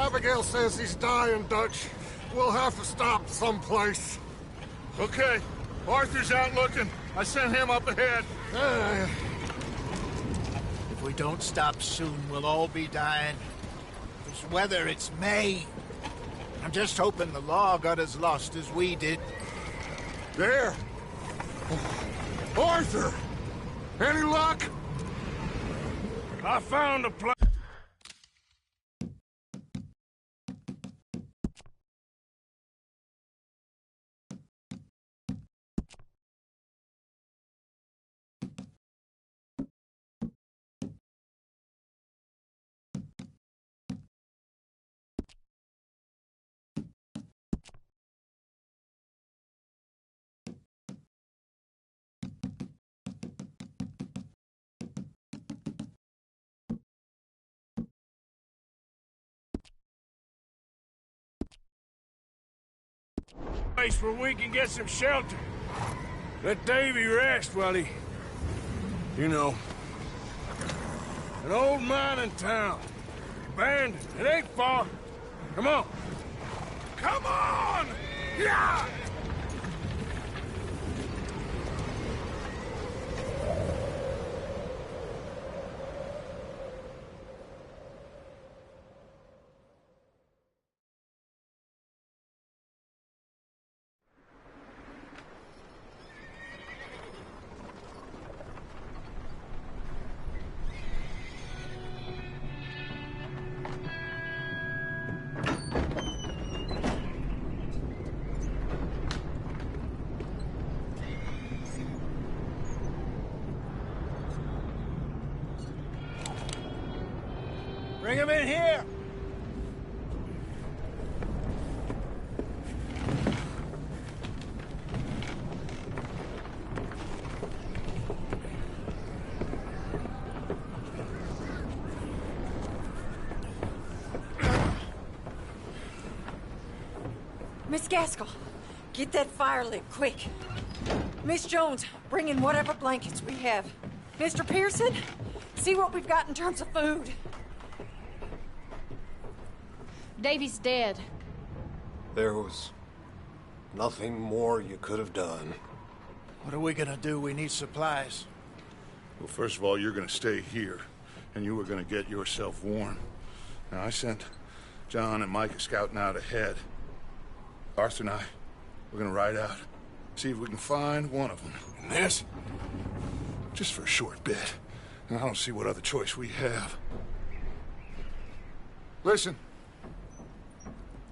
Abigail says he's dying, Dutch. We'll have to stop someplace. Okay. Arthur's out looking. I sent him up ahead. If we don't stop soon, we'll all be dying. This weather, it's May. I'm just hoping the law got as lost as we did. There! Arthur! Any luck? I found a place. Place where we can get some shelter. Let Davy rest while he... You know. An old mining town. Abandoned. It ain't far. Come on. Come on! Yeah! Bring him in here! Miss Gaskell, get that fire lit, quick. Miss Jones, bring in whatever blankets we have. Mr. Pearson, see what we've got in terms of food. Davy's dead. There was nothing more you could have done. What are we gonna do? We need supplies. Well, first of all, you're gonna stay here, and you were gonna get yourself warm. Now, I sent John and Micah scouting out ahead. Arthur and I, we're gonna ride out, see if we can find one of them. And this, just for a short bit. And I don't see what other choice we have. Listen.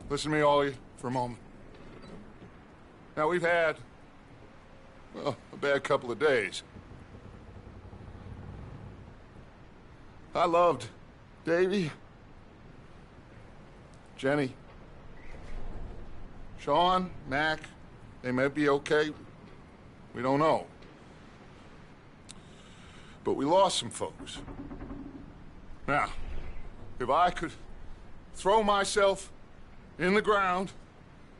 Listen to me, all of you, for a moment. Now, we've had, well, a bad couple of days. I loved Davy, Jenny, Sean, Mac. They may be okay. We don't know. But we lost some folks. Now, if I could throw myself in the ground,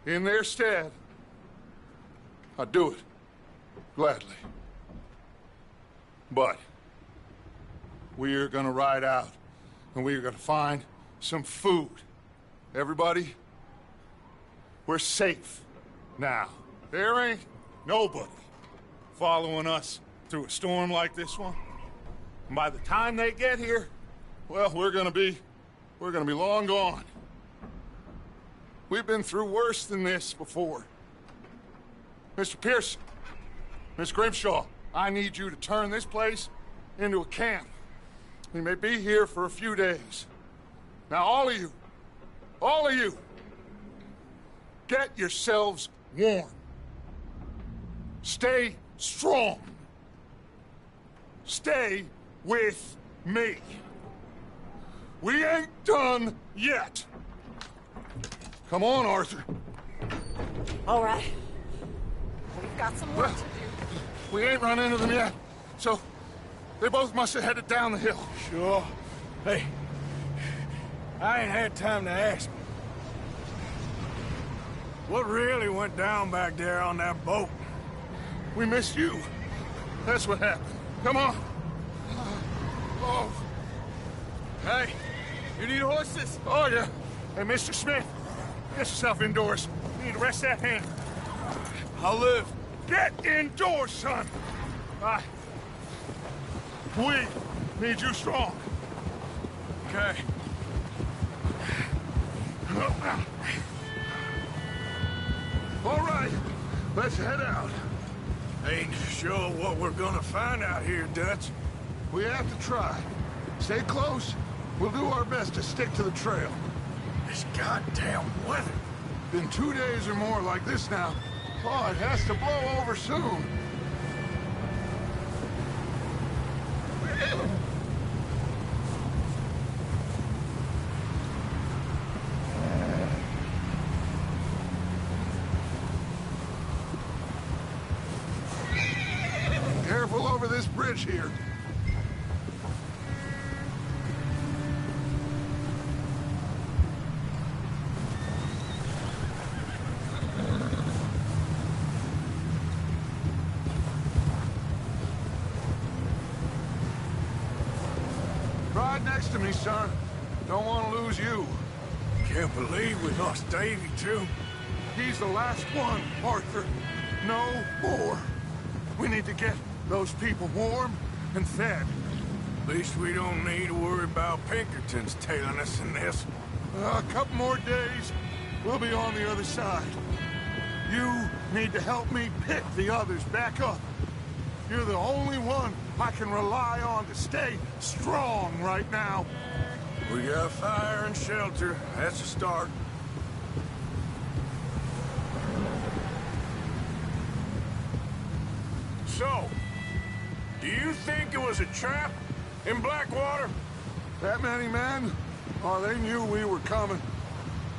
in their stead, I'd do it, gladly. But we are gonna ride out, and we are gonna find some food. Everybody, we're safe now. There ain't nobody following us through a storm like this one. And by the time they get here, well, we're gonna be long gone. We've been through worse than this before. Mr. Pearson, Miss Grimshaw, I need you to turn this place into a camp. We may be here for a few days. Now, all of you, get yourselves warm. Stay strong. Stay with me. We ain't done yet. Come on, Arthur. All right. We've got some work to do. We ain't run into them yet, so they both must have headed down the hill. Sure. Hey, I ain't had time to ask. What really went down back there on that boat? We missed you. That's what happened. Come on. Oh. Hey, you need horses? Oh, yeah. Hey, Mr. Smith, get yourself indoors. You need to rest that hand. I'll live. Get indoors, son! We need you strong. Okay. All right, let's head out. Ain't sure what we're gonna find out here, Dutch. We have to try. Stay close. We'll do our best to stick to the trail. This goddamn weather. Been 2 days or more like this now. Oh, it has to blow over soon. Careful over this bridge here. Ride next to me, son. Don't want to lose you. Can't believe we lost Davy, too. He's the last one, Arthur. No more. We need to get those people warm and fed. At least we don't need to worry about Pinkertons tailing us in this. A couple more days, we'll be on the other side. You need to help me pick the others back up. You're the only one I can rely on to stay strong right now. We got fire and shelter. That's a start. So, do you think it was a trap in Blackwater? That many men? Oh, they knew we were coming.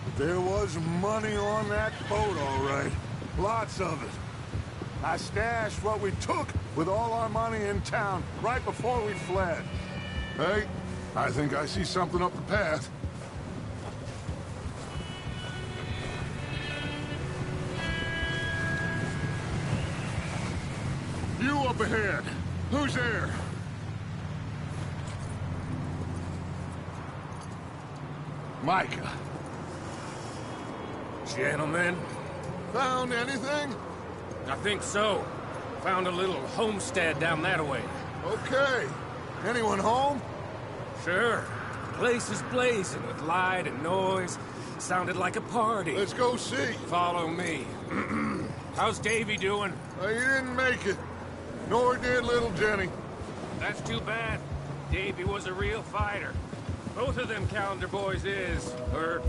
But there was money on that boat, all right. Lots of it. I stashed what we took with all our money in town right before we fled. Hey, I think I see something up the path. You up ahead. Who's there? Micah. Gentlemen, Found anything? I think so. Found a little homestead down that way. Okay. Anyone home? Sure. Place is blazing with light and noise. Sounded like a party. Let's go see. Follow me. How's Davy doing? He didn't make it. Nor did little Jenny. That's too bad. Davy was a real fighter. Both of them calendar boys is, or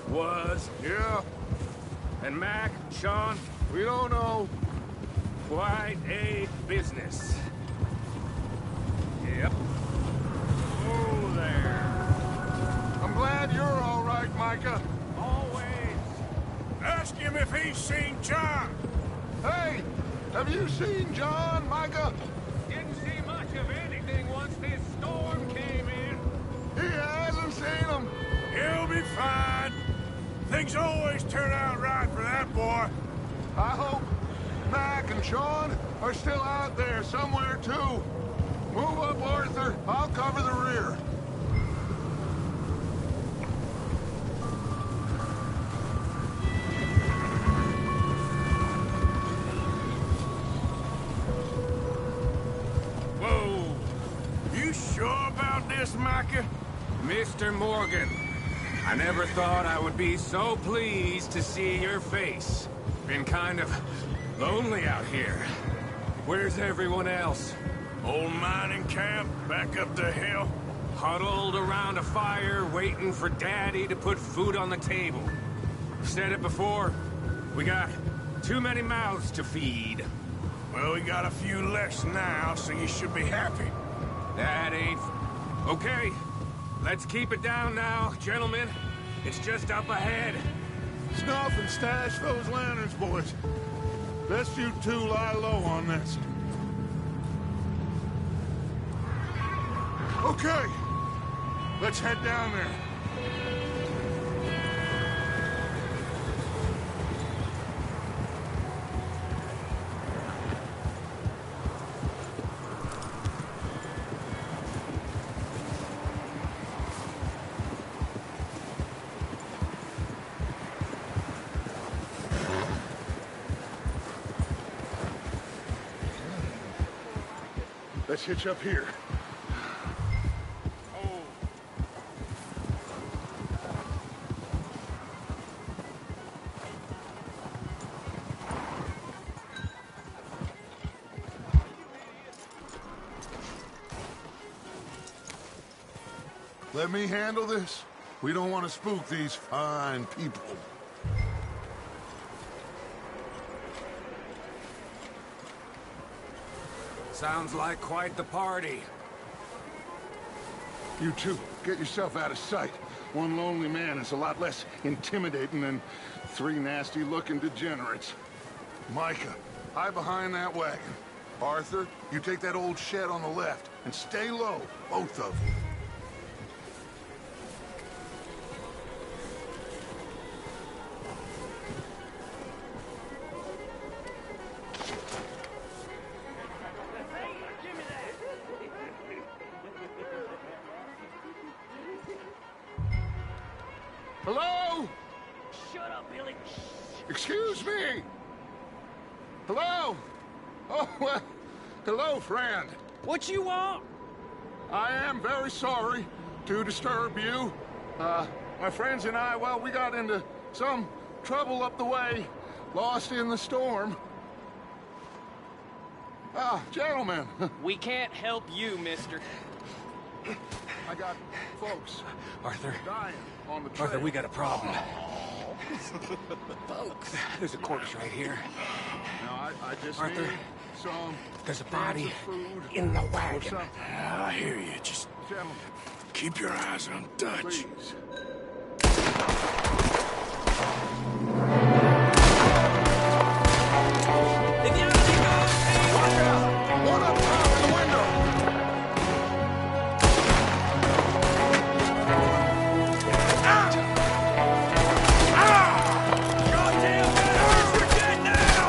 was. Yeah, And Mac, Sean, we don't know. quite a business. Yep. Oh, there. I'm glad you're all right, Micah. Always. Ask him if he's seen John. Hey, have you seen John, Micah? Didn't see much of anything once this storm came in. He hasn't seen him. He'll be fine. Things always turn out right for that boy. I hope Mac and Sean are still out there somewhere, too. Move up, Arthur. I'll cover the rear. Whoa. You sure about this, Micah? Mr. Morgan, I never thought I would be so pleased to see your face. Been kind of lonely out here. Where's everyone else? Old mining camp back up the hill. Huddled around a fire, waiting for Daddy to put food on the table. Said it before, we got too many mouths to feed. Well, we got a few less now, so you should be happy. That ain't... Okay, let's keep it down now, gentlemen. It's just up ahead. Snuff and stash those lanterns, boys. Best you two lie low on this. Okay. Let's head down there. Let's hitch up here. Let me handle this. We don't want to spook these fine people. Sounds like quite the party. You two, get yourself out of sight. One lonely man is a lot less intimidating than three nasty-looking degenerates. Micah, hide behind that wagon. Arthur, you take that old shed on the left, and stay low, both of you. Hello? Shut up, Billy. Excuse me? Hello? Oh, well, hello, friend. What you want? I am very sorry to disturb you. My friends and I, well, we got into some trouble up the way, lost in the storm. Gentlemen. We can't help you, mister. I got folks Arthur. dying on the trail. Arthur, we got a problem. Folks. There's a corpse right here. Now, I just Arthur, need some there's a body cans of food in the or wagon. something. I hear you. Just Gentlemen, keep your eyes on Dutch. please. If you don't think I'll Watch out! One up top in the window! goddamn bastards, you're dead now!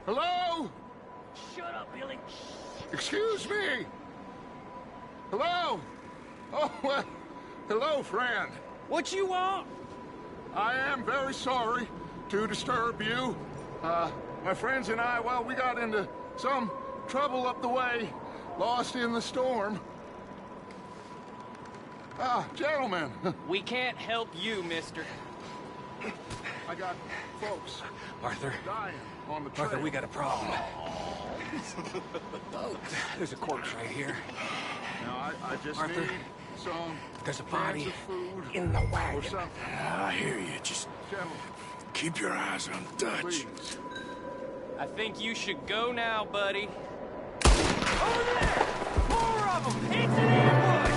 Hello? Shut up, Billy. Excuse me? Hello? Oh, well, hello, friend. What you want? I am very sorry to disturb you. My friends and I, well, we got into some trouble up the way, lost in the storm. Gentlemen, We can't help you, mister. I got folks Arthur. dying on the trail. Arthur, we got a problem. Folks. There's a corpse right here. Now, I just Arthur, need some There's a cans body of food in the or wagon. something. I hear you. Just Gentlemen, keep your eyes on Dutch. please. I think you should go now, buddy. Over there! More of them! It's an ambush!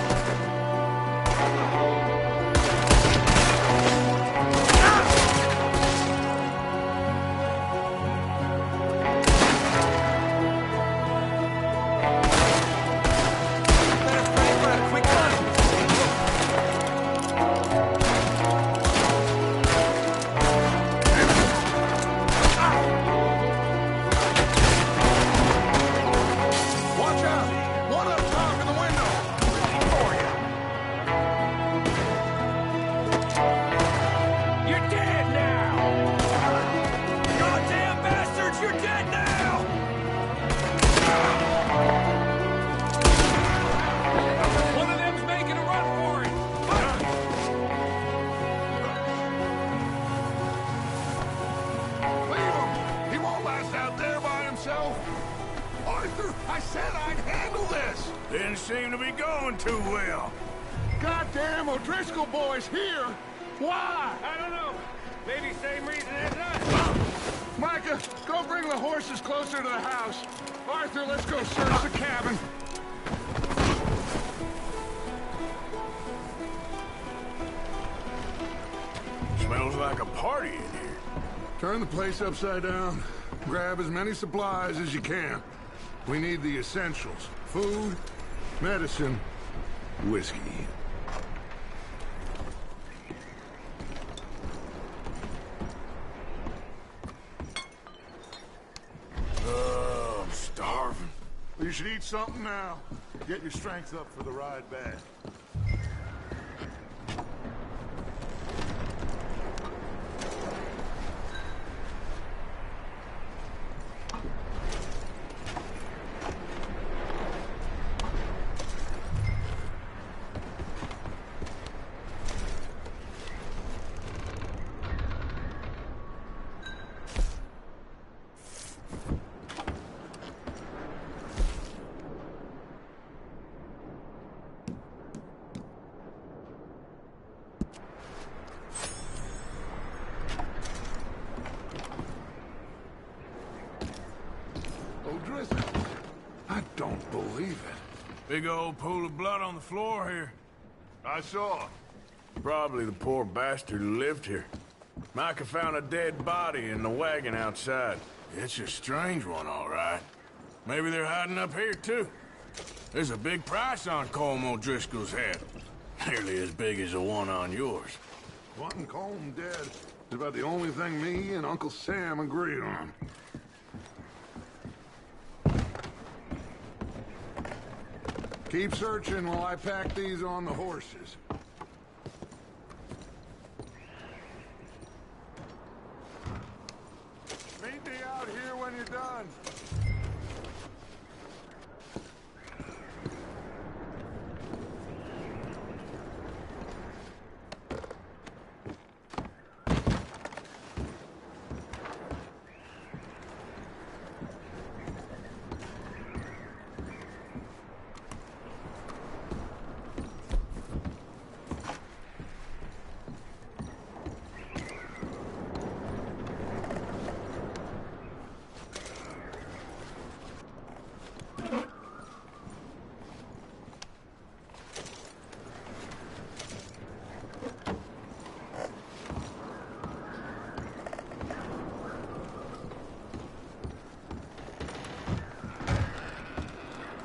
Better pray for a quick one. Watch out! One up top in the window! You're dead now! Goddamn bastards, you're dead now! One of them's making a run for it! Leave him! He won't last out there by himself! Arthur, I said I'd handle this! Didn't seem to be going too well. Goddamn O'Driscoll boys here! Why? I don't know. Maybe same reason as us. Micah, go bring the horses closer to the house. Arthur, let's go search the cabin. Smells like a party in here. Turn the place upside down. Grab as many supplies as you can. We need the essentials. Food, medicine, whiskey. You should eat something now. Get your strength up for the ride back. I don't believe it. Big old pool of blood on the floor here. I saw. Probably the poor bastard who lived here. Micah found a dead body in the wagon outside. It's a strange one, all right. Maybe they're hiding up here, too. There's a big price on Colm O'Driscoll's head. Nearly as big as the one on yours. Wanting Colm dead is about the only thing me and Uncle Sam agree on. Keep searching while I pack these on the horses. Meet me out here when you're done.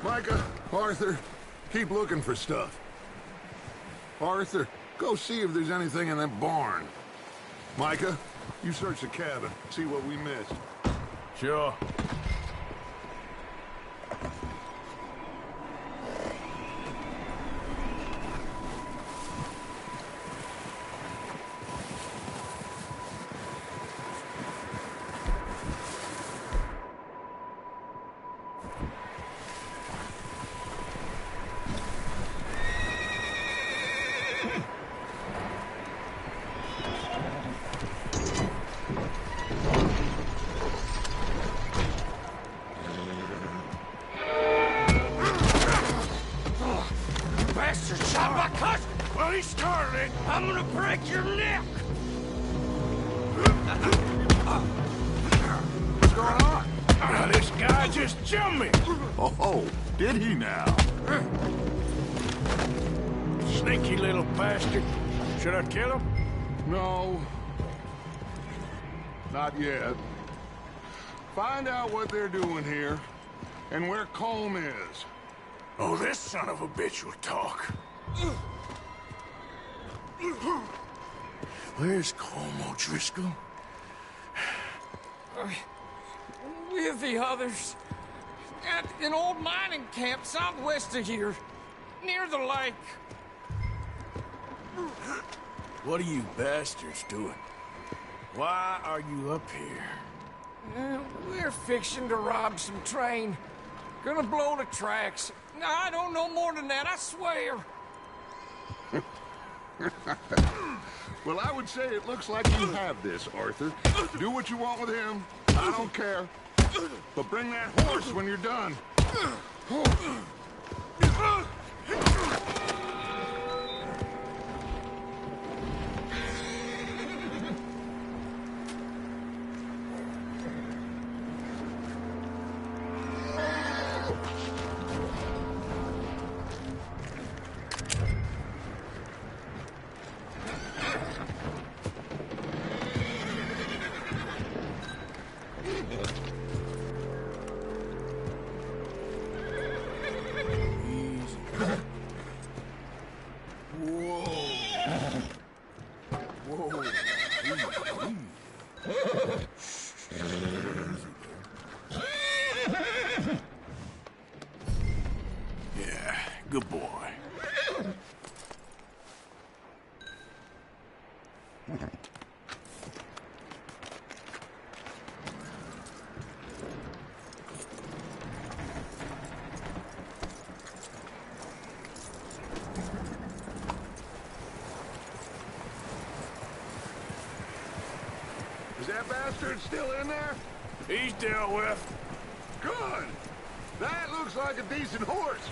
Micah, Arthur, keep looking for stuff. Arthur, go see if there's anything in that barn. Micah, you search the cabin, see what we missed. Sure. I'm gonna break your neck! What's going on? Now, this guy just jumped me! Oh, did he now? Sneaky little bastard. Should I kill him? No. Not yet. Find out what they're doing here, and where Colm is. Oh, this son of a bitch will talk. Where's Colm O'Driscoll? With the others. At an old mining camp southwest of here. Near the lake. What are you bastards doing? Why are you up here? We're fixing to rob some train. Gonna blow the tracks. I don't know more than that, I swear. Well, I would say it looks like you have this, Arthur. Do what you want with him. I don't care. But bring that horse when you're done. Is that bastard still in there? He's dealt with. Good. That looks like a decent horse.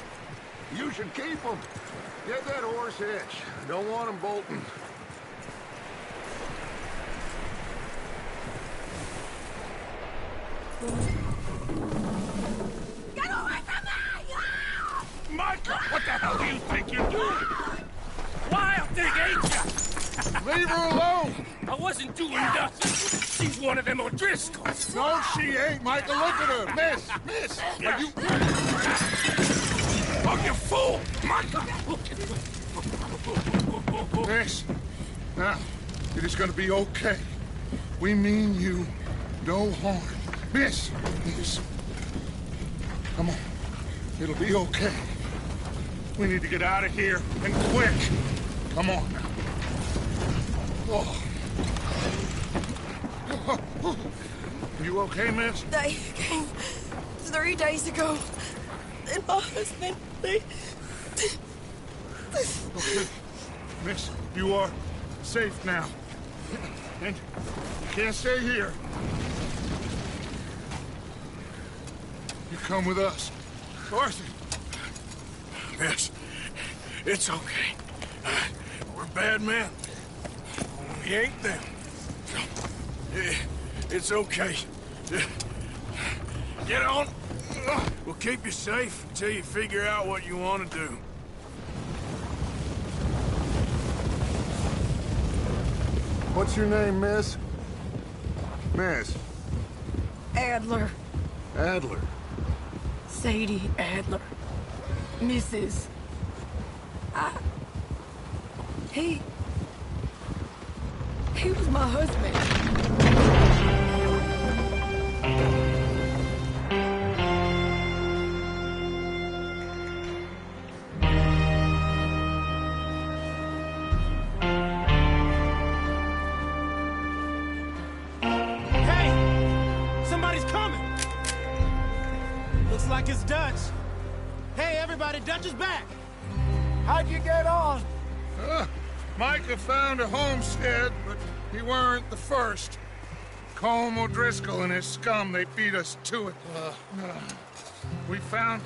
You should keep him. Get that horse hitched. Don't want him bolting. Get away from me! Micah, what the hell do you think you're doing? Wild thing, ain't ya? Leave her alone! I wasn't doing nothing. She's one of them O'Driscolls. No, she ain't, Micah. Look at her. Miss, are you... Oh, you fool! Micah! Miss, now, it is gonna be okay. We mean you no harm. Miss, come on. It'll be okay. We need to get out of here, and quick. Come on now. Oh. You okay, miss? They came 3 days ago. And my husband, they... Okay. Miss, you are safe now. And you can't stay here. You come with us. Arthur. Miss, it's okay. We're bad men. We ain't them. It's okay. Get on. We'll keep you safe until you figure out what you want to do. What's your name, miss? Miss. Adler. Adler. Sadie Adler. Mrs. He was my husband. Hey! Somebody's coming! Looks like it's Dutch. Hey, everybody, Dutch is back! How'd you get on? Micah found a homestead, but he weren't the first. Colm O'Driscoll and his scum, they beat us to it. We found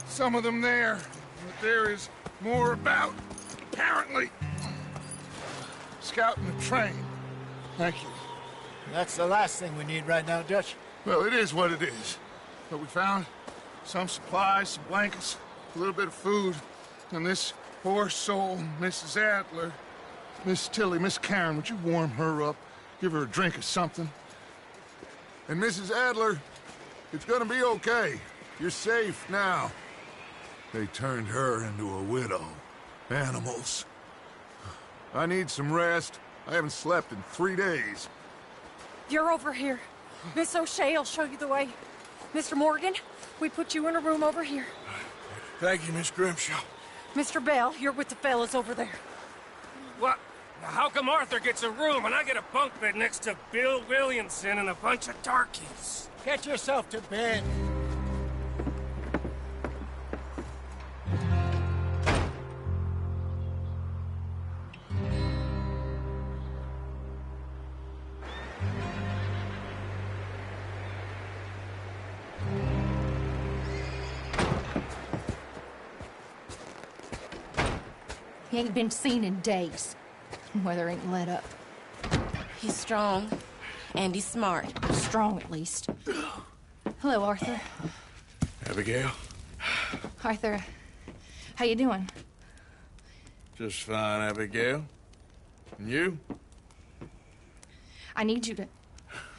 some of them there, but there is more about, apparently. Scouting the train. Thank you. That's the last thing we need right now, Dutch. Well, it is what it is. But we found some supplies, some blankets, a little bit of food, and this poor soul, Mrs. Adler, Miss Tilly, Miss Karen, would you warm her up? Give her a drink or something? And Mrs. Adler, it's gonna be okay. You're safe now. They turned her into a widow. Animals. I need some rest. I haven't slept in 3 days. You're over here. Miss O'Shea will show you the way. Mr. Morgan, we put you in a room over here. Thank you, Miss Grimshaw. Mr. Bell, you're with the fellas over there. What? How come Arthur gets a room and I get a bunk bed next to Bill Williamson and a bunch of darkies? Get yourself to bed. He ain't been seen in days. Weather ain't let up. He's strong, and he's smart. Strong, at least. Hello, Arthur. Abigail? Arthur, how you doing? Just fine, Abigail. And you? I need you to...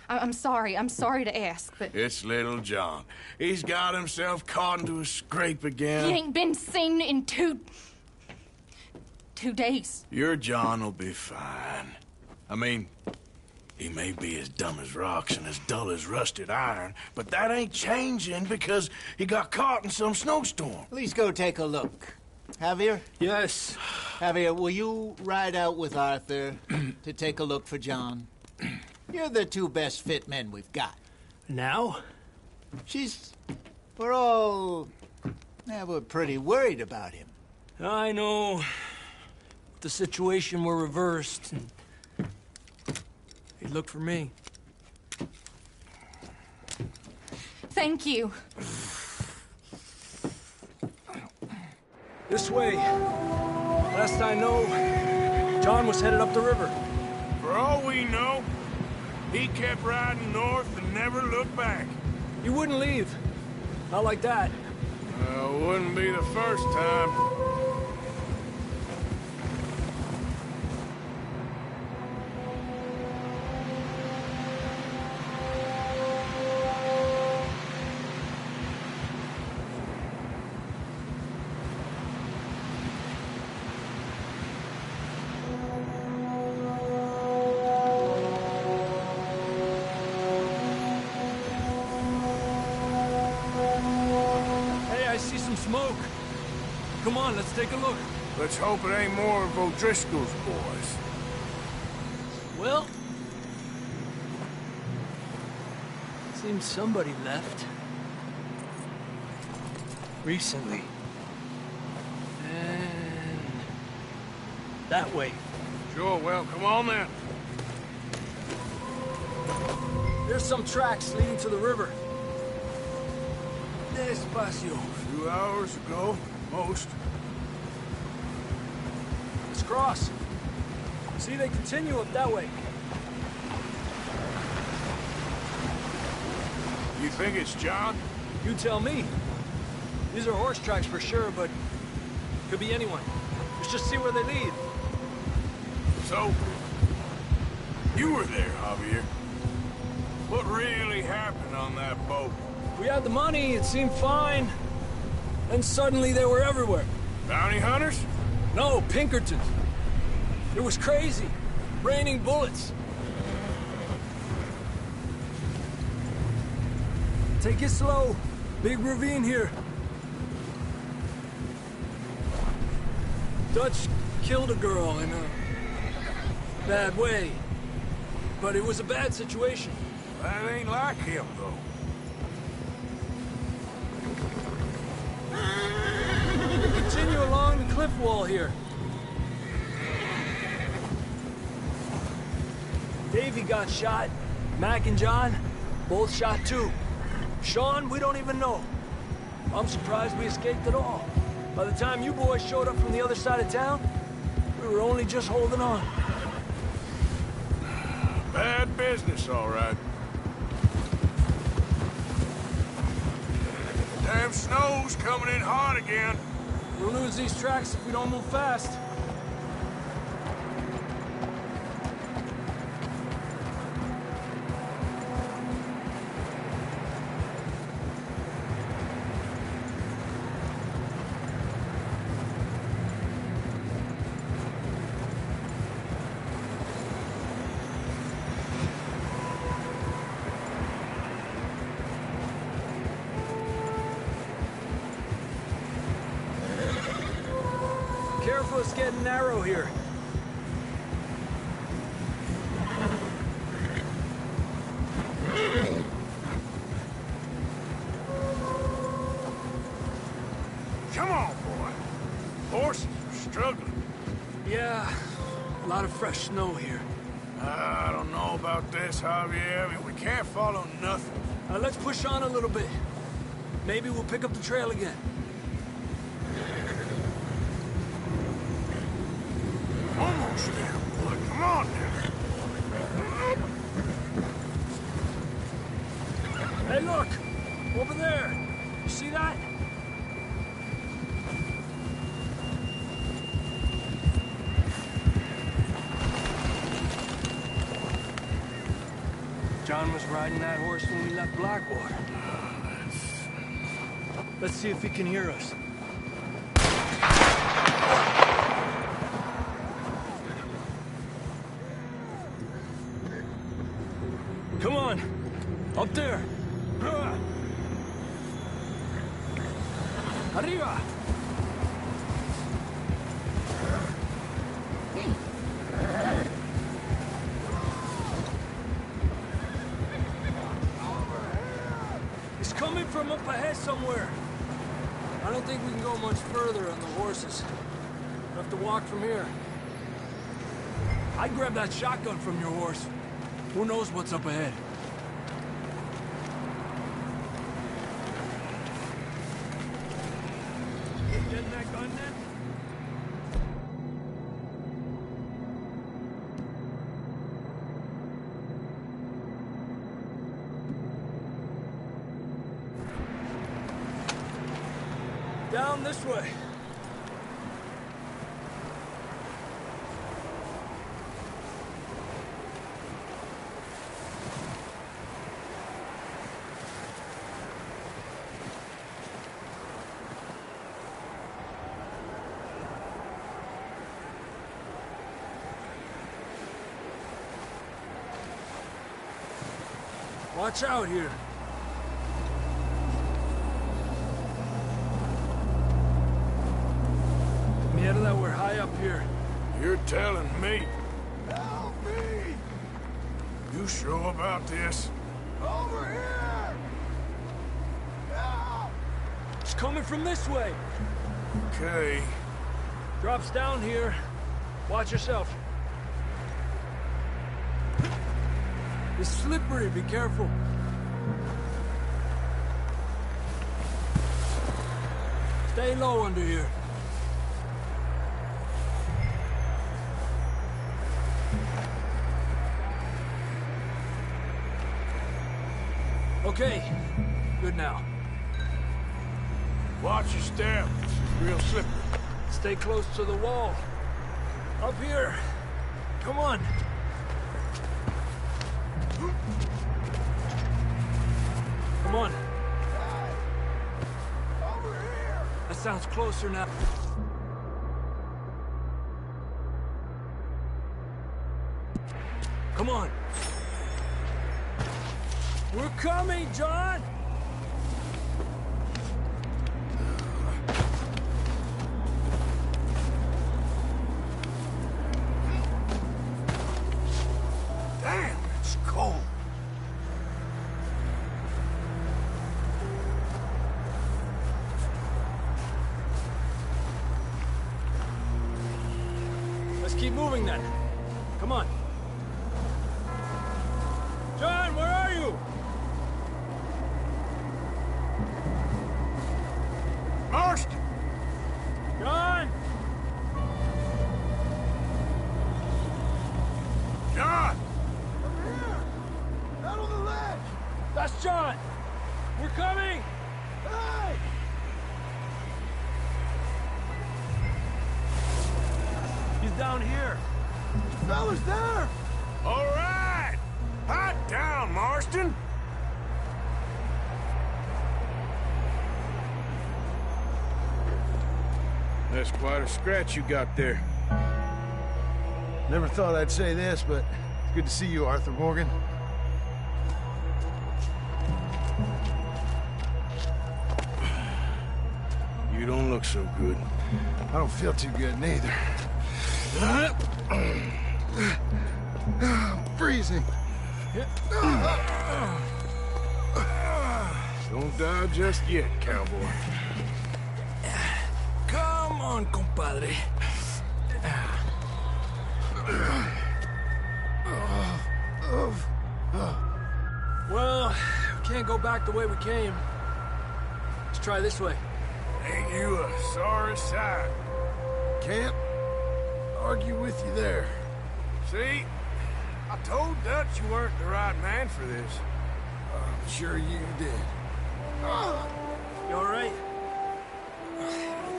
I'm sorry to ask, but... It's little John. He's got himself caught into a scrape again. He ain't been seen in 2 days. Your John will be fine. I mean, he may be as dumb as rocks and as dull as rusted iron, but that ain't changing because he got caught in some snowstorm. Please go take a look. Javier? Yes. Javier, will you ride out with Arthur to take a look for John? You're the 2 best fit men we've got. Now? We're pretty worried about him. I know. The situation were reversed, and he looked for me. Thank you. This way. Last I know, John was headed up the river. For all we know, he kept riding north and never looked back. He wouldn't leave. Not like that. Wouldn't be the first time. Smoke. Come on, let's take a look. Let's hope it ain't more of O'Driscoll's boys. Well, seems somebody left. Recently. And that way. Sure, well, come on then. There's some tracks leading to the river. Despacio. A few hours ago, most. Let's cross. See, they continue up that way. You think it's John? You tell me. These are horse tracks for sure, but could be anyone. Let's just see where they lead. So, you were there, Javier. What really happened on that boat? We had the money, it seemed fine. Then suddenly they were everywhere. Bounty hunters? No, Pinkertons. It was crazy. Raining bullets. Take it slow. Big ravine here. Dutch killed a girl in a bad way. But it was a bad situation. That ain't like him, though. Continue along the cliff wall here. Davey got shot. Mac and John, both shot too. Sean, we don't even know. I'm surprised we escaped at all. By the time you boys showed up from the other side of town, we were only just holding on. Bad business, all right. Damn snow's coming in hot again. We'll lose these tracks if we don't move fast. Careful, it's getting narrow here. Come on, boy. Horses are struggling. Yeah, a lot of fresh snow here. I don't know about this, Javier. I mean, we can't follow nothing. Let's push on a little bit. Maybe we'll pick up the trail again. Almost there, boy. Come on now. Hey, look! Over there! You see that? John was riding that horse when we left Blackwater. Let's see if he can hear us. Come on! Up there! Arriba! He's coming from up ahead somewhere. I don't think we can go much further on the horses. We'll have to walk from here. I'd grab that shotgun from your horse. Who knows what's up ahead? Down this way. Watch out here. Mierda, that we're high up here. You're telling me? Help me! You sure about this? Over here! Help! It's coming from this way. Okay. Drops down here. Watch yourself. It's slippery, be careful. Stay low under here. Okay, good now. Watch your step. It's real slippery. Stay close to the wall. Up here. Come on. Come on. Over here! That sounds closer now. Come on. We're coming, John! Damn, it's cold. Let's keep moving then. Come on. John, where are you? Marston! John! John! Over here! Out on the ledge! That's John! We're coming! Hey! He's down here. Fella's there! All right! Hot down, Marston! That's quite a scratch you got there. Never thought I'd say this, but it's good to see you, Arthur Morgan. You don't look so good. I don't feel too good, neither. I'm freezing. Don't die just yet, cowboy. Come on, compadre. Well, we can't go back the way we came. Let's try this way. Ain't you a sorry sight? Can't argue with you there. See? I told Dutch you weren't the right man for this. I'm sure you did. You all right? I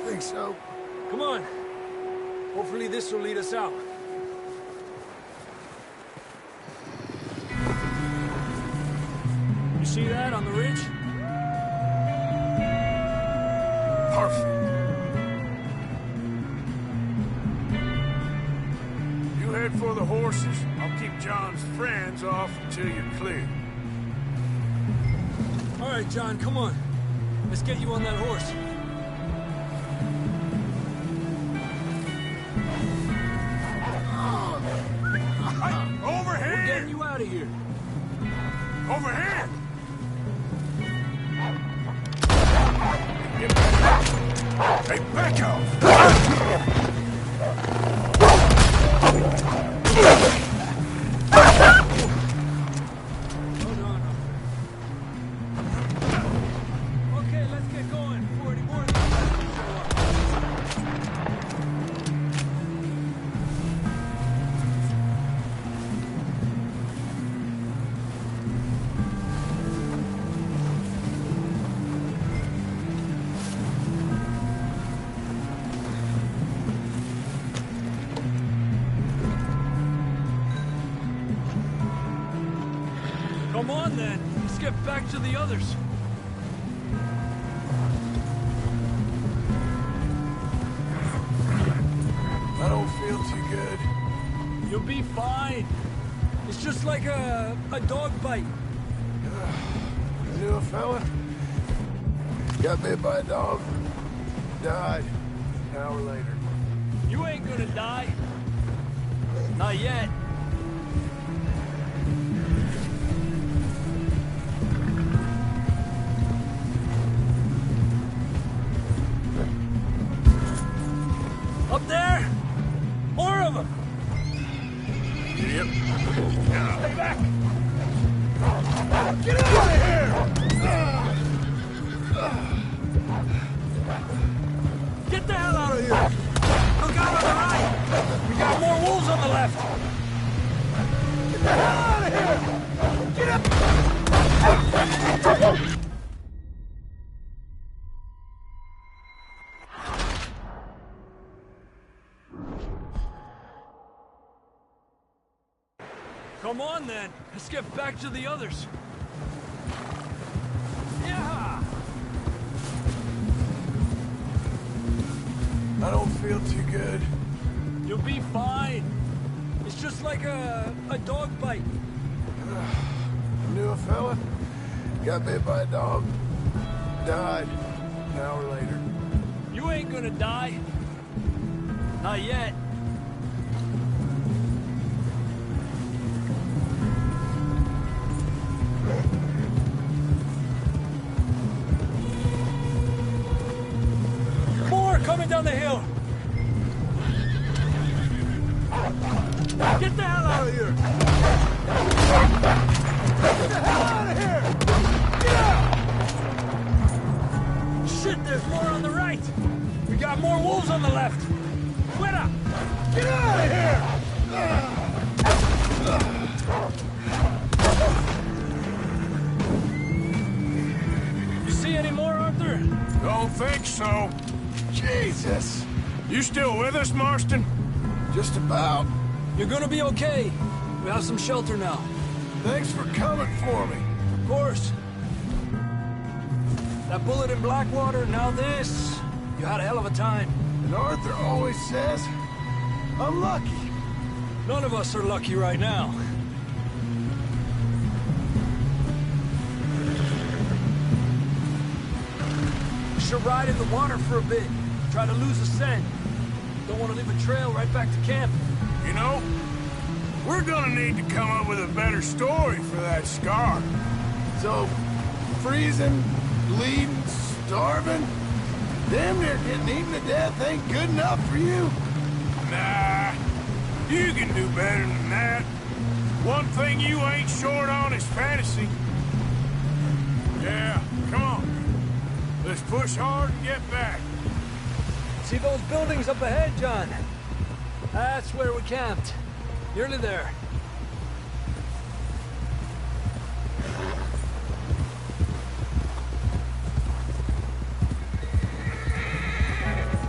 think so. Come on. Hopefully this will lead us out. You see that on the ridge? Perfect. You head for the horses. I'll keep John's friends off until you're clear. All right, John, come on. Let's get you on that horse. Over here! We're getting you out of here. Over here! Hey, back off! Hold on. Okay, let's get going before any more of these show up. Come on, then. Let's get back to the others. I don't feel too good. You'll be fine. It's just like a dog bite. I knew a fella. Got bit by a dog. Died. An hour later. You ain't gonna die. Not yet. Up there? More of them! Yep. Stay back! Get out of here! Get the hell out of here! Look out on the right! We got more wolves on the left! Get the hell out of here! Get up! Come on, then. Let's get back to the others. Yeah! I don't feel too good. You'll be fine. It's just like a dog bite. I knew a fella. Got bit by a dog. Died. An hour later. You ain't gonna die. Not yet. More coming down the hill. Get the hell out of here! Get the hell out of here! Get out! Shit, there's more on the right. We got more wolves on the left. Fuera! Get out of here! You see any more, Arthur? Don't think so. Jesus! You still with us, Marston? Just about. You're gonna be okay. We have some shelter now. Thanks for coming for me. Of course. That bullet in Blackwater, now this. You had a hell of a time. And Arthur always says, I'm lucky. None of us are lucky right now. We should ride in the water for a bit. Try to lose the scent. Don't want to leave a trail right back to camp. You know, we're gonna need to come up with a better story for that scar. So, freezing, bleeding, starving, damn near getting eaten to death ain't good enough for you? Nah, you can do better than that. One thing you ain't short on is fantasy. Yeah, come on. Let's push hard and get back. See those buildings up ahead, John? That's where we camped. Nearly there.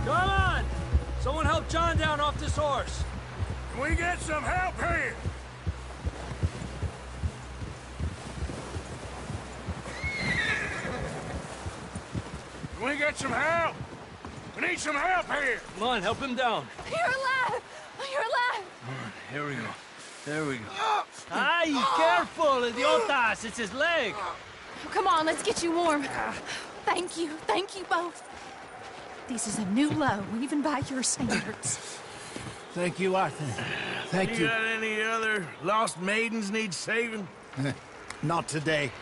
Come on! Someone help John down off this horse. Can we get some help here? Can we get some help? We need some help here! Come on, help him down. You're alive! You're alive! Here we go. There we go. Ay, careful, idiotas! It's his leg! Come on, let's get you warm. Thank you both. This is a new low, even by your standards. Thank you, Arthur. Thank you. Got any other lost maidens need saving? Not today.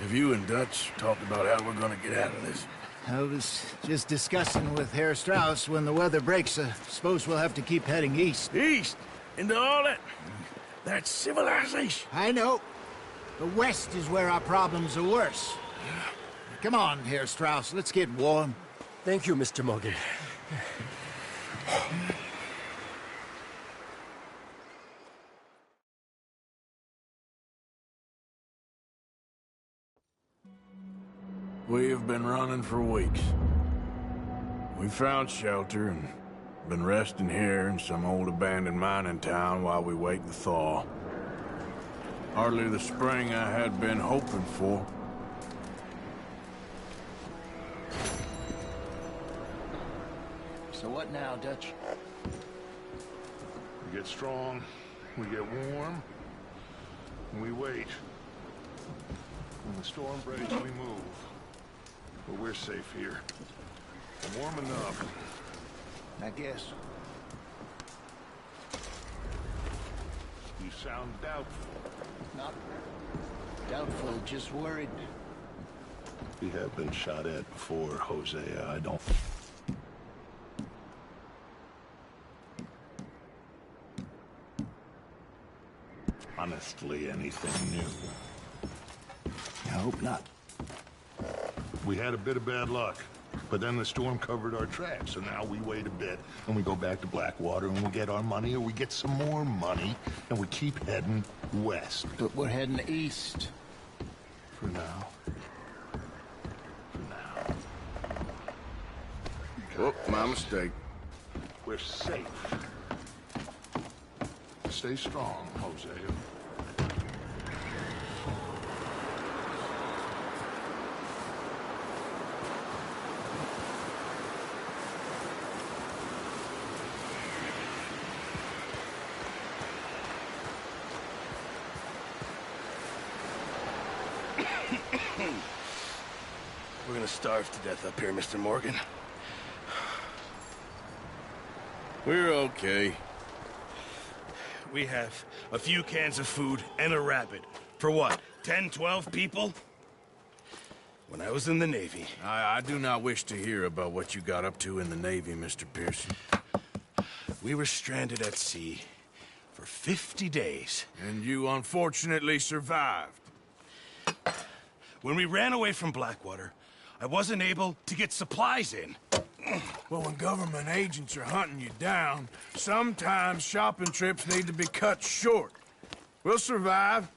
Have you and Dutch talked about how we're gonna get out of this? I was just discussing with Herr Strauss when the weather breaks. I suppose we'll have to keep heading east. East? Into all that civilization? I know. The west is where our problems are worse. Come on, Herr Strauss, let's get warm. Thank you, Mr. Morgan. We've been running for weeks. We found shelter and been resting here in some old abandoned mining town while we wait the thaw. Hardly the spring I had been hoping for. So what now, Dutch? We get strong, we get warm, and we wait. When the storm breaks, we move. But we're safe here. Warm enough. I guess. You sound doubtful. Not doubtful, just worried. We have been shot at before, Hosea. I don't... honestly anything new. I hope not. We had a bit of bad luck, but then the storm covered our tracks, so now we wait a bit, and we go back to Blackwater, and we get our money, or we get some more money, and we keep heading west. But we're heading east. For now. For now. Oh, my mistake. We're safe. Stay strong, Hosea. We're gonna starve to death up here, Mr. Morgan. We're okay. We have a few cans of food and a rabbit. For what, 10, 12 people? When I was in the Navy... I do not wish to hear about what you got up to in the Navy, Mr. Pearson. We were stranded at sea for 50 days. And you unfortunately survived. When we ran away from Blackwater, I wasn't able to get supplies in. Well, when government agents are hunting you down, sometimes shopping trips need to be cut short. We'll survive.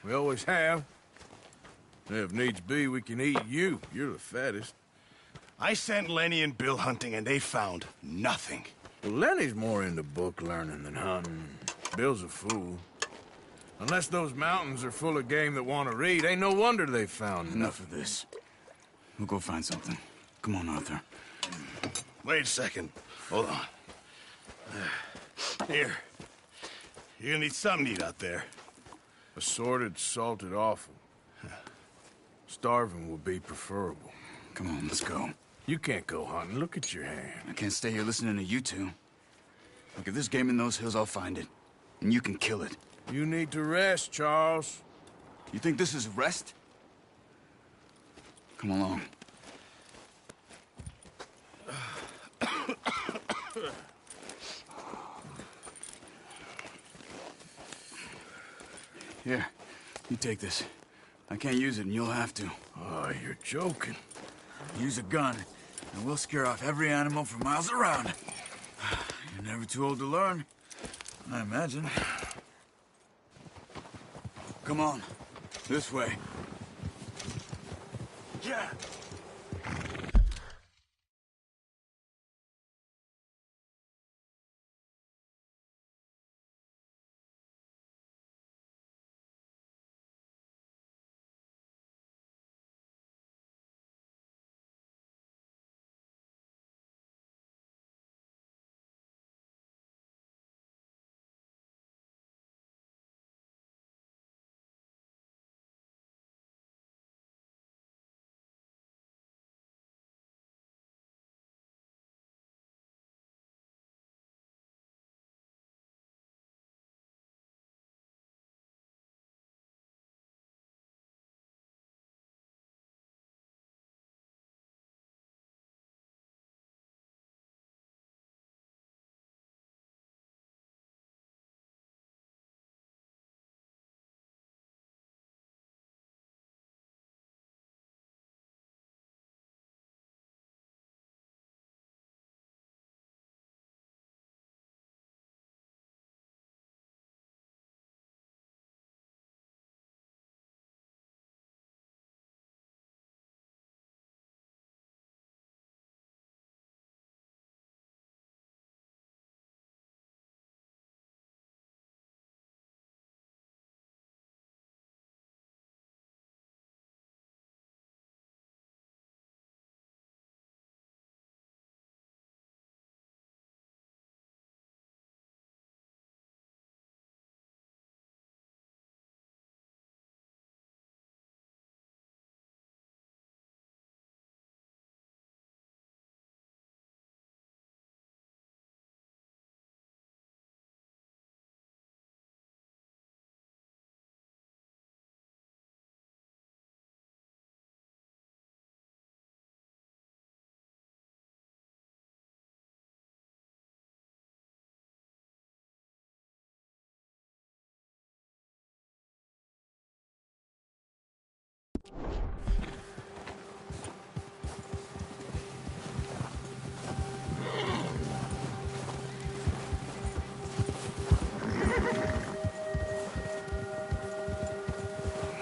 We always have. If needs be, we can eat you. You're the fattest. I sent Lenny and Bill hunting, and they found nothing. Well, Lenny's more into book learning than hunting. Bill's a fool. Unless those mountains are full of game that want to read, ain't no wonder they found Enough of this. We'll go find something. Come on, Arthur. Wait a second. Hold on. Here. You're gonna need something to eat out there. Assorted, salted offal. Starving would be preferable. Come on, let's go. You can't go hunting. Look at your hand. I can't stay here listening to you two. Look, if there's game in those hills, I'll find it. And you can kill it. You need to rest, Charles. You think this is rest? Come along. Here, you take this. I can't use it, and you'll have to. Oh, you're joking. Use a gun, and we'll scare off every animal for miles around. You're never too old to learn, I imagine. Come on, this way. Yeah.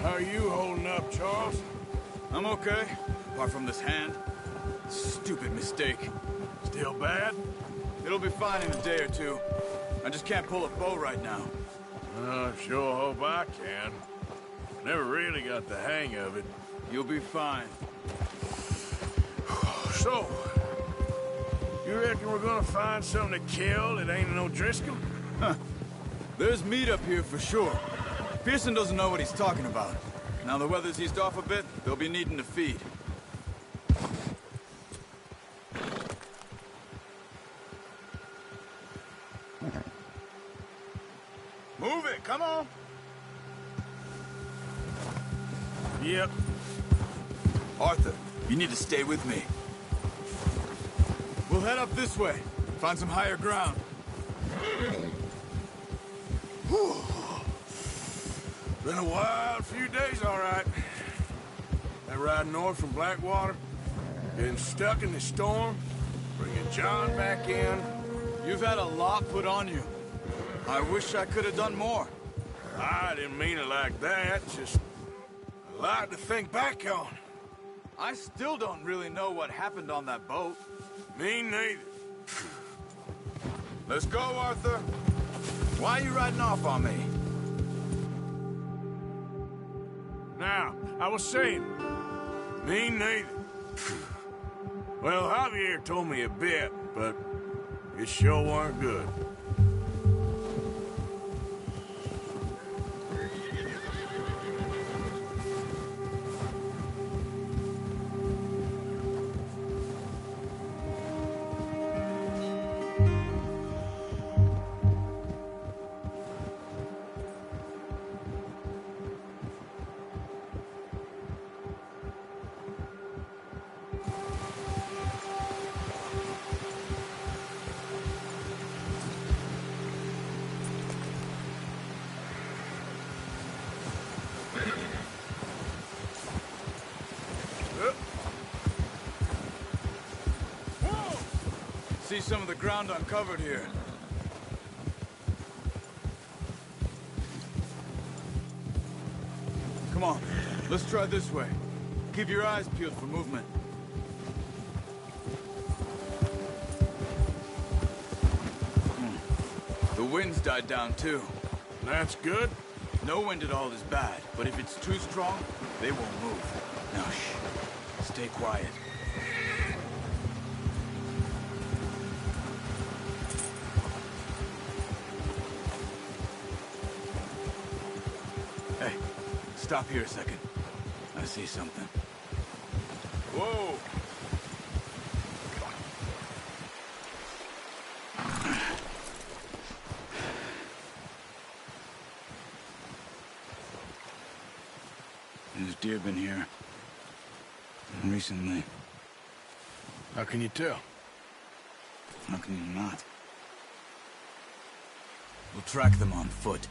How are you holding up, Charles? I'm okay, apart from this hand. Stupid mistake. Still bad? It'll be fine in a day or two. I just can't pull a bow right now. I sure hope I can. Never really got the hang of it. You'll be fine. So, you reckon we're gonna find something to kill that ain't no Driscoll? Huh. There's meat up here for sure. Pearson doesn't know what he's talking about. Now the weather's eased off a bit, they'll be needing to feed. Move it, come on! Yep. Arthur, you need to stay with me. We'll head up this way, find some higher ground. Been a wild few days, all right. That ride north from Blackwater, getting stuck in the storm, bringing John back in. You've had a lot put on you. I wish I could have done more. I didn't mean it like that, just a lot to think back on. I still don't really know what happened on that boat. Me neither. Let's go, Arthur. Why are you riding off on me? Now, I was saying, me neither. Well, Javier told me a bit, but it sure weren't good. See some of the ground uncovered here. Come on, let's try this way. Keep your eyes peeled for movement. The wind's died down too. That's good. No wind at all is bad, but if it's too strong, they won't move. Now shh, stay quiet. Hey, stop here a second. I see something. Whoa! There's deer been here. Recently. How can you tell? How can you not? We'll track them on foot.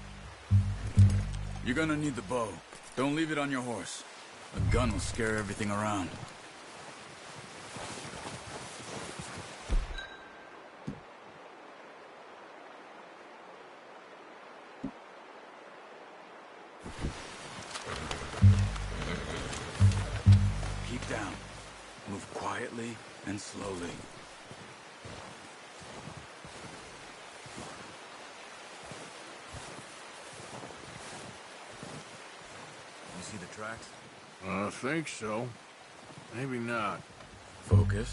You're gonna need the bow. Don't leave it on your horse. A gun will scare everything around. Keep down. Move quietly and slowly. You see the tracks? I think so. Maybe not. Focus.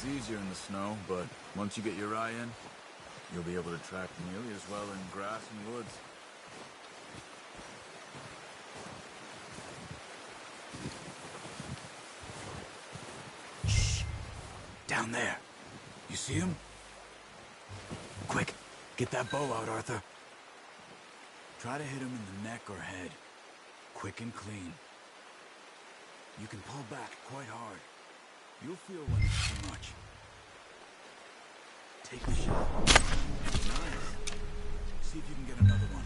gets easier in the snow, but once you get your eye in, you'll be able to track nearly as well in grass and woods. Shh! Down there. You see him? Quick, get that bow out, Arthur. Try to hit him in the neck or head. Quick and clean. You can pull back quite hard. You'll feel when it's too much. Take the shot. Nice. See if you can get another one.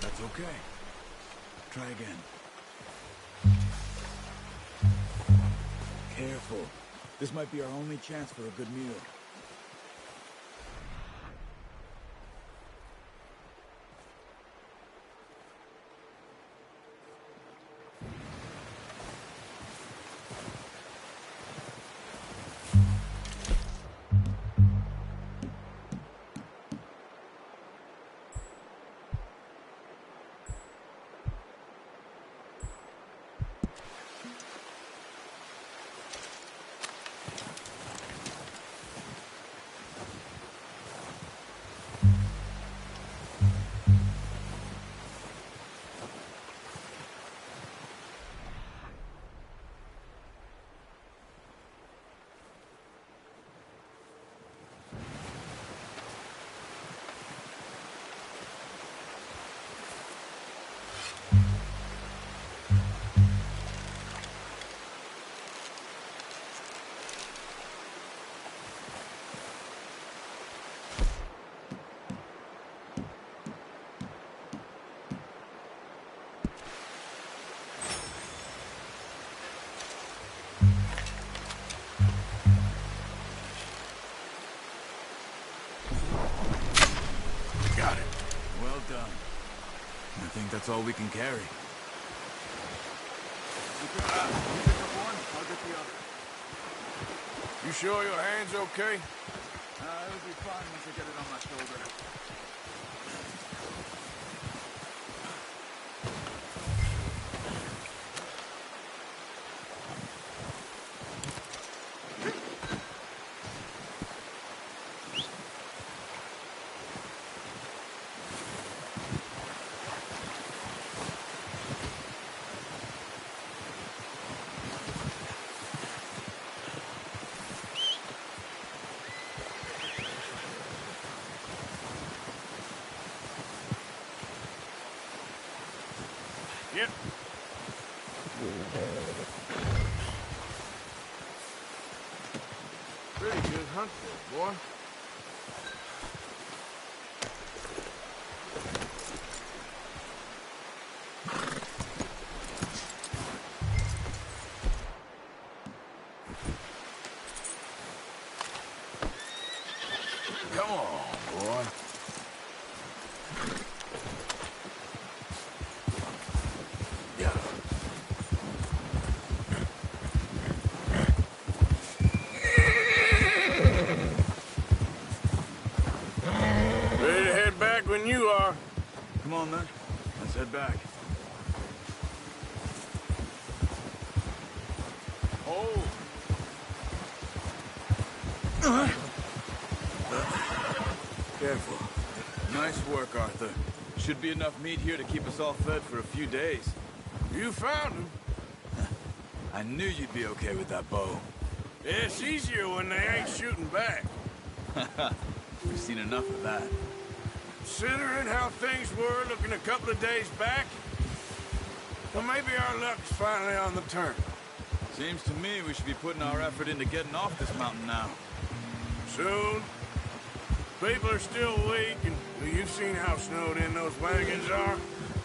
That's okay. Try again. Careful. This might be our only chance for a good meal. Done. I think that's all we can carry. You pick up one, I'll get the other. You sure your hand's okay? It'll be fine once I get it on my shoulder. Yep. Pretty good hunt there, boy. Come on, boy. When you are. Come on, then. Let's head back. Oh. Nice work, Arthur. Should be enough meat here to keep us all fed for a few days. You found him. I knew you'd be okay with that bow. It's easier when they ain't shooting back. We've seen enough of that. Considering how things were looking a couple of days back, well, maybe our luck's finally on the turn. Seems to me we should be putting our effort into getting off this mountain now. Soon. People are still weak, and well, you've seen how snowed in those wagons are.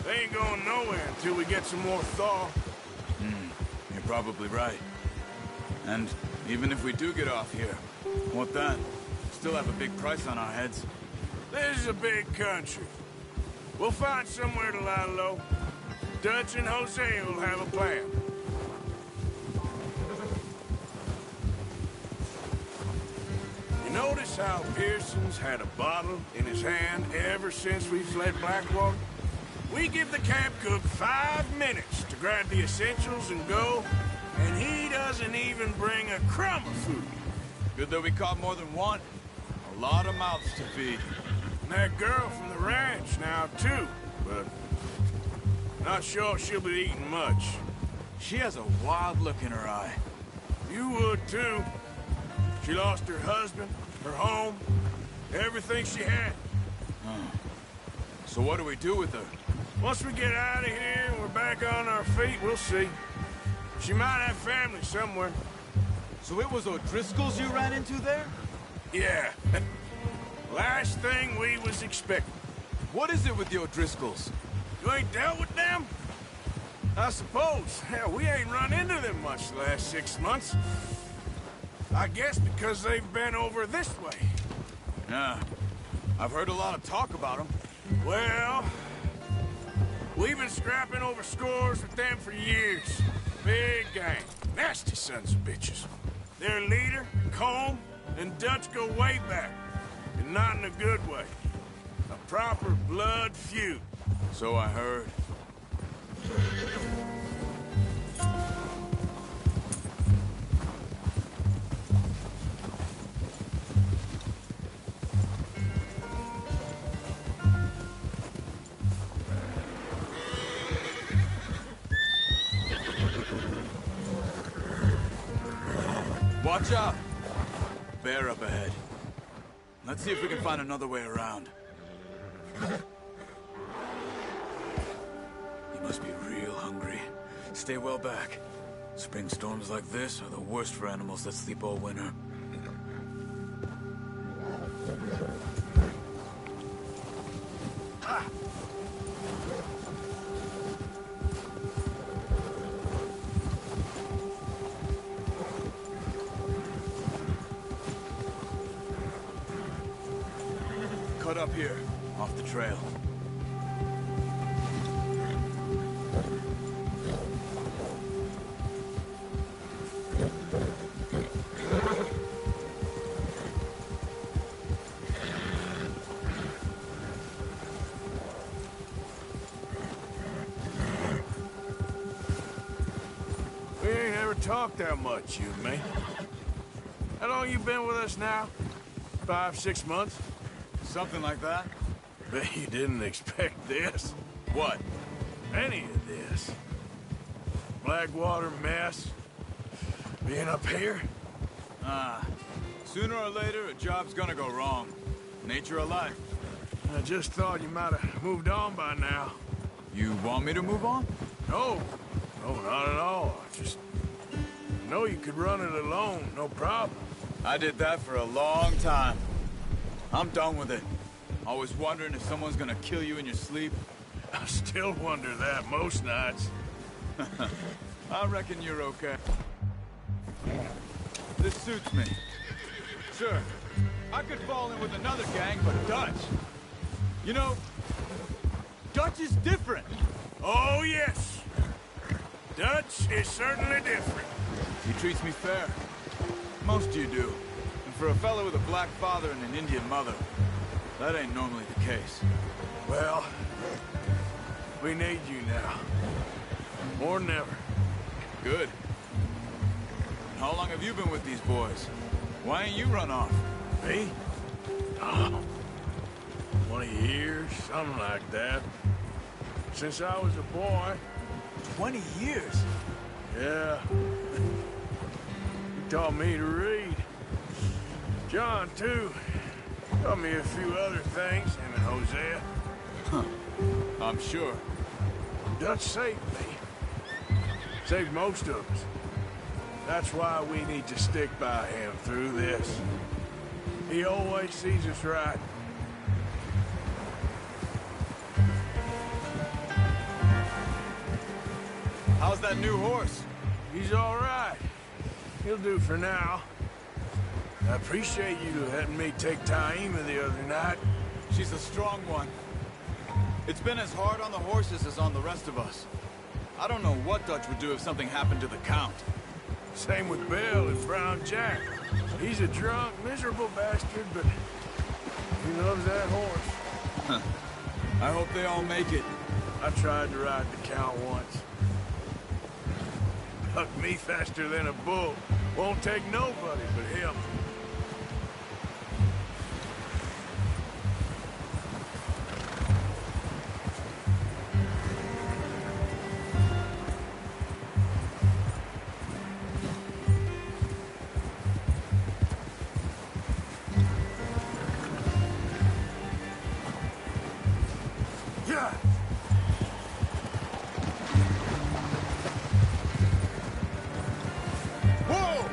They ain't going nowhere until we get some more thaw. You're probably right. And even if we do get off here, what then? Still have a big price on our heads. This is a big country. We'll find somewhere to lie low. Dutch and Jose will have a plan. You notice how Pearson's had a bottle in his hand ever since we fled Blackwater? We give the camp cook 5 minutes to grab the essentials and go, and he doesn't even bring a crumb of food. Good that we caught more than one. A lot of mouths to feed. And that girl from the ranch now, too, but not sure she'll be eating much. She has a wild look in her eye. You would, too. She lost her husband, her home, everything she had. So what do we do with her? Once we get out of here and we're back on our feet, we'll see. She might have family somewhere. So it was O'Driscoll's you ran into there? Yeah. Last thing we was expecting. What is it with the O'Driscolls? You ain't dealt with them? I suppose. Hell, we ain't run into them much the last 6 months. I guess because they've been over this way. Yeah. I've heard a lot of talk about them. Well, we've been scrapping over scores with them for years. Big gang. Nasty sons of bitches. Their leader, Combe, and Dutch go way back. And not in a good way. A proper blood feud. So I heard. Watch out! Bear up ahead. Let's see if we can find another way around. You must be real hungry. Stay well back. Spring storms like this are the worst for animals that sleep all winter. Ha! Cut up here, off the trail. We ain't ever talked that much, you and me. How long you been with us now? 5, 6 months? Something like that. Bet you didn't expect this. What? Any of this. Blackwater mess. Being up here? Sooner or later, a job's gonna go wrong. Nature of life. I just thought you might have moved on by now. You want me to move on? No. No, not at all. Just know you could run it alone, no problem. I did that for a long time. I'm done with it. Always wondering if someone's gonna kill you in your sleep. I still wonder that most nights. I reckon you're okay. This suits me. Sure, I could fall in with another gang, but Dutch... You know, Dutch is different. Oh, yes. Dutch is certainly different. He treats me fair. Most of you do. And for a fellow with a black father and an Indian mother, that ain't normally the case. Well, we need you now. More than ever. Good. How long have you been with these boys? Why ain't you run off? Me? Oh. 20 years, something like that. Since I was a boy. 20 years? Yeah. He taught me to read. John, too. Taught me a few other things, him and Hosea. Huh. I'm sure. Dutch saved me. Saved most of us. That's why we need to stick by him through this. He always sees us right. How's that new horse? He's all right. He'll do for now. I appreciate you letting me take Taima the other night. She's a strong one. It's been as hard on the horses as on the rest of us. I don't know what Dutch would do if something happened to the Count. Same with Bill and Brown Jack. He's a drunk, miserable bastard, but he loves that horse. I hope they all make it. I tried to ride the Count once. Bucked me faster than a bull. Won't take nobody but him. Yeah. Whoa!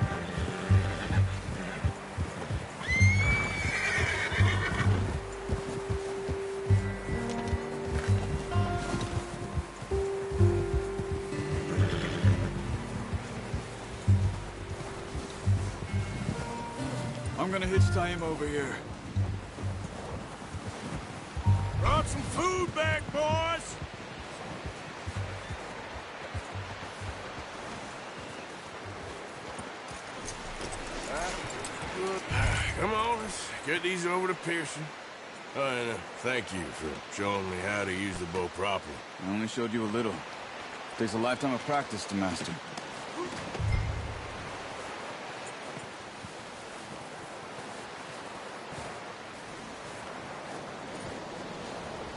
I'm gonna hitch Taima over here. Brought some food back, boys! Come on, let's get these over to Pearson. Oh, and thank you for showing me how to use the bow properly. I only showed you a little. Takes a lifetime of practice to master.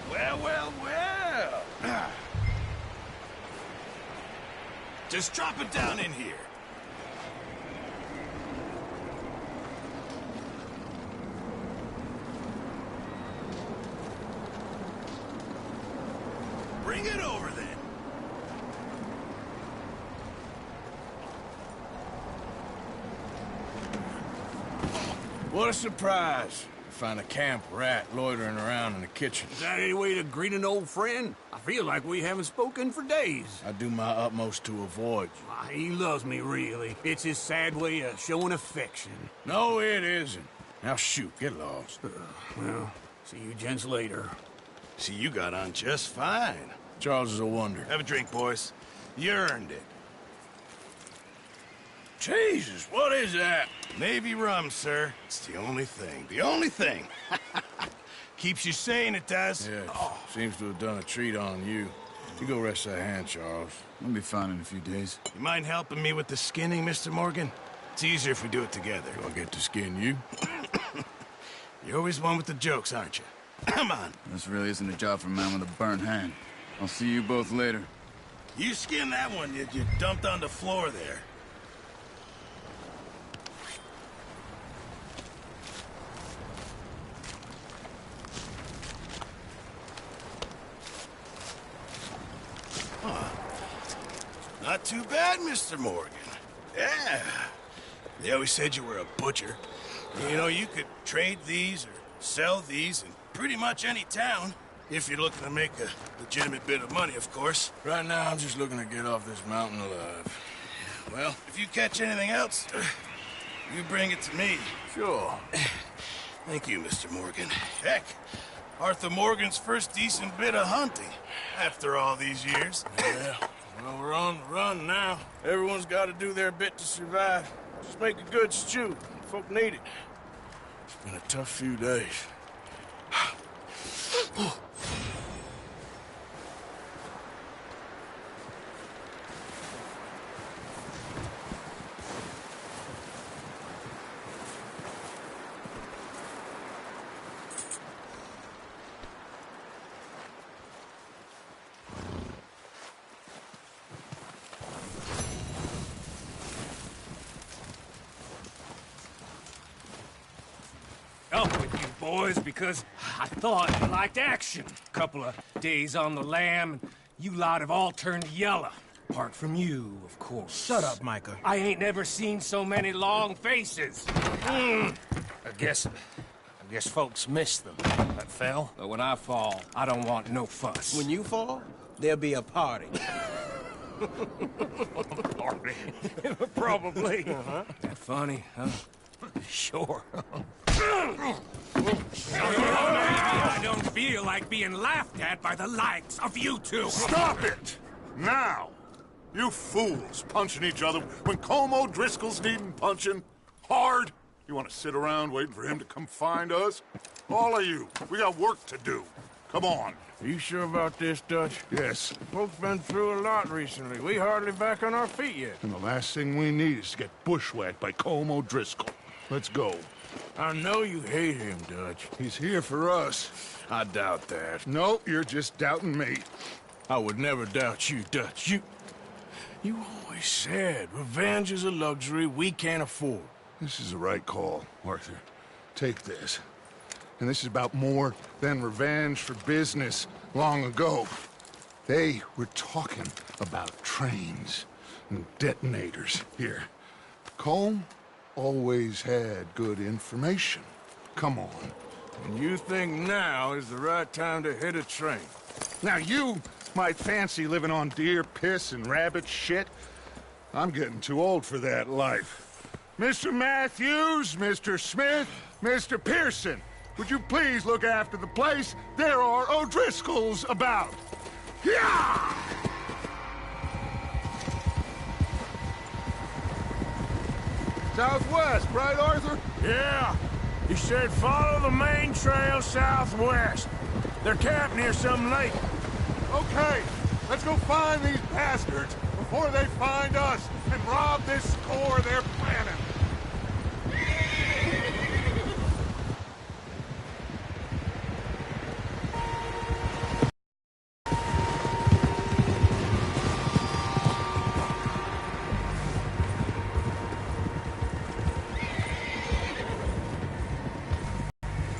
Well, well, well. Just drop it down in here. Bring it over then. What a surprise. Find a camp rat loitering around in the kitchen. Is that any way to greet an old friend? I feel like we haven't spoken for days. I do my utmost to avoid you. Ah, he loves me, really. It's his sad way of showing affection. No, it isn't. Now shoot, get lost. Well, see you gents later. See, you got on just fine. Charles is a wonder. Have a drink, boys. You earned it. Jesus, what is that? Navy rum, sir. It's the only thing. The only thing. Keeps you sane, it does. Yeah, seems to have done a treat on you. You go rest that hand, Charles. I'll be fine in a few days. You mind helping me with the skinning, Mr. Morgan? It's easier if we do it together. Do I get to skin you? You're always one with the jokes, aren't you? Come on. This really isn't a job for a man with a burnt hand. I'll see you both later. You skinned that one you dumped on the floor there. Not too bad, Mr. Morgan. Yeah. They always said you were a butcher. You know, you could trade these or sell these in pretty much any town. If you're looking to make a legitimate bit of money, of course. Right now, I'm just looking to get off this mountain alive. Well, if you catch anything else, you bring it to me. Sure. Thank you, Mr. Morgan. Heck, Arthur Morgan's first decent bit of hunting after all these years. Yeah. Well, we're on the run now. Everyone's got to do their bit to survive. Just make a good stew. Folk need it. It's been a tough few days. boys, because I thought you liked action. Couple of days on the lam, and you lot have all turned yellow. Apart from you, of course. Shut up, Micah. I ain't never seen so many long faces. I guess folks miss them. That fell. But when I fall, I don't want no fuss. When you fall, there'll be a party. Party? Probably. That funny, huh? Sure. I don't feel like being laughed at by the likes of you two. Stop it! Now! You fools punching each other when Como Driscoll's needing punching. Hard? You want to sit around waiting for him to come find us? All of you, we got work to do. Come on. Are you sure about this, Dutch? Yes. Folks been through a lot recently. We hardly back on our feet yet. And the last thing we need is to get bushwhacked by Como Driscoll. Let's go. I know you hate him, Dutch. He's here for us. I doubt that. No, you're just doubting me. I would never doubt you, Dutch. You always said revenge is a luxury we can't afford. This is the right call, Arthur. Take this. And this is about more than revenge for business long ago. They were talking about trains and detonators here. Colm always had good information. Come on. And you think now is the right time to hit a train? Now you might fancy living on deer piss and rabbit shit. I'm getting too old for that life. Mr. Matthews, Mr. Smith, Mr. Pearson, would you please look after the place? There are O'Driscolls about. Yeah! Southwest, right, Arthur? Yeah. He said follow the main trail southwest. They're camped near some lake. Okay, let's go find these bastards before they find us and rob this store they're planning.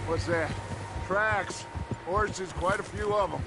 What's that? Tracks. Horses, quite a few of them.